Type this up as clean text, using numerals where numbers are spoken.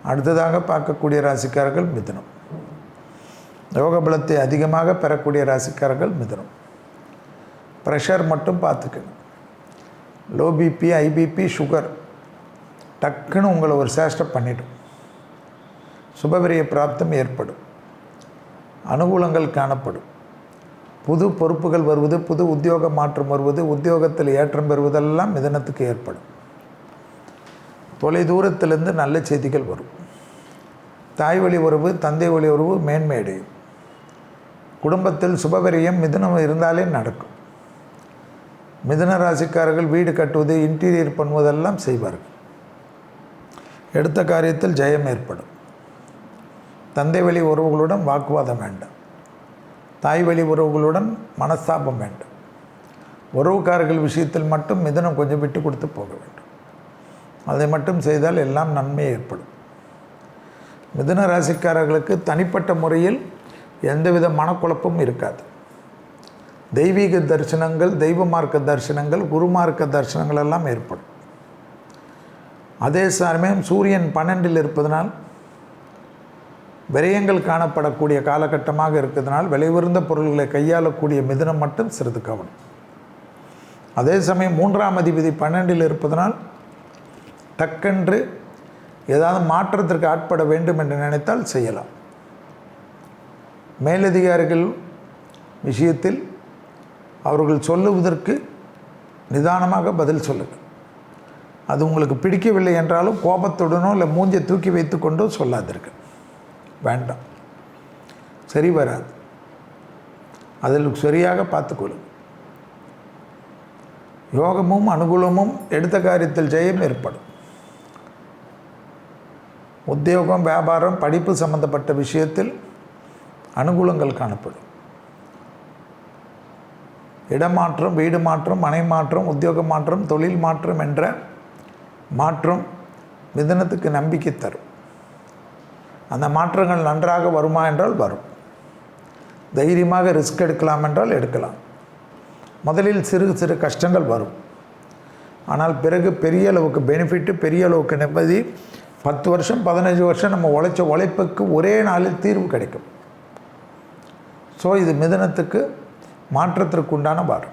அடுத்ததாக பார்க்கக்கூடிய ராசிக்காரர்கள் மிதுனம். யோக பலத்தை அதிகமாக பெறக்கூடிய ராசிக்காரர்கள் மிதுனம். ப்ரெஷர் மட்டும் பார்த்துக்கணும். லோ பிபி, ஐபிபி, சுகர் டக்குன்னு உங்களை ஒரு சேஷ்டம் பண்ணிடும். சுபவிரிய பிராப்தம் ஏற்படும். அனுகூலங்கள் காணப்படும். புது பொறுப்புகள் வருவது, புது உத்தியோக மாற்றம் வருவது, உத்தியோகத்தில் ஏற்றம் பெறுவதெல்லாம் மிதுனத்துக்கு ஏற்படும். தொலை தூரத்திலிருந்து நல்ல செய்திகள் வரும். தாய் வழி உறவு, தந்தை வழி உறவு மேன்மையடையும். குடும்பத்தில் சுபவிரயம் மிதுனம் இருந்தாலே நடக்கும். மிதுன ராசிக்காரர்கள் வீடு கட்டுவது, இன்டீரியர் பண்ணுவதெல்லாம் செய்வார்கள். எடுத்த காரியத்தில் ஜெயம் ஏற்படும். தந்தை வழி உறவுகளுடன் வாக்குவாதம் வேண்டாம். தாய் வழி உறவுகளுடன் மனஸ்தாபம் வேண்டும். உறவுக்காரர்கள் விஷயத்தில் மட்டும் மிதுனம் கொஞ்சம் விட்டு கொடுத்து போக வேண்டும். அதை மட்டும் செய்தால் எல்லாம் நன்மை ஏற்படும். மிதுன ராசிக்காரர்களுக்கு தனிப்பட்ட முறையில் எந்தவித மனக்குழப்பமும் இருக்காது. தெய்வீக தரிசனங்கள், தெய்வ மார்க்க தரிசனங்கள், குருமார்க்க தரிசனங்கள் எல்லாம் ஏற்படும். அதே சமயம் சூரியன் 12 இருப்பதனால் விரயங்கள் காணப்படக்கூடிய காலகட்டமாக இருக்கிறதுனால் விலை உயர்ந்த பொருள்களை கையாளக்கூடிய மிதுனம் மட்டும் சிறிது கவனம். அதே சமயம் 3ஆம் அதிபதி 12 இருப்பதனால் டக்கென்று ஏதாவது மாற்றத்திற்கு ஆட்பட வேண்டும் என்று நினைத்தால் செய்யலாம். மேலதிகாரிகள் விஷயத்தில் அவர்கள் சொல்லுவதற்கு நிதானமாக பதில் சொல்லுங்கள். அது உங்களுக்கு பிடிக்கவில்லை என்றாலும் கோபத்துடனோ இல்லை மூஞ்சை தூக்கி வைத்து கொண்டோ சொல்லாதீர்கள். வேண்டாம், சரி வராது. அதில் சரியாக பார்த்துக்கொள்ளுங்கள். யோகமும் அனுகூலமும் எடுத்த காரியத்தில் ஜெயம் ஏற்படும். உத்தியோகம், வியாபாரம், படிப்பு சம்பந்தப்பட்ட விஷயத்தில் அனுகூலங்கள் காணப்படும். இடமாற்றம், வீடு மாற்றம், மனை மாற்றம், உத்தியோக மாற்றம், தொழில் மாற்றம் என்ற மாற்றம் மிதுனத்துக்கு நம்பிக்கை தரும். அந்த மாற்றங்கள் நன்றாக வருமா என்றால் வரும். தைரியமாக ரிஸ்க் எடுக்கலாம் என்றால் எடுக்கலாம். முதலில் சிறு சிறு கஷ்டங்கள் வரும். ஆனால் பிறகு பெரிய அளவுக்கு பெனிஃபிட்டு, பெரிய அளவுக்கு நிம்மதி. 10 வருஷம் 15 வருஷம் நம்ம உழைச்ச உழைப்புக்கு ஒரே நாளில் தீர்வு கிடைக்கும். ஸோ இது மிதுனத்துக்கு மாற்றத்திற்கு உண்டான வாரம்.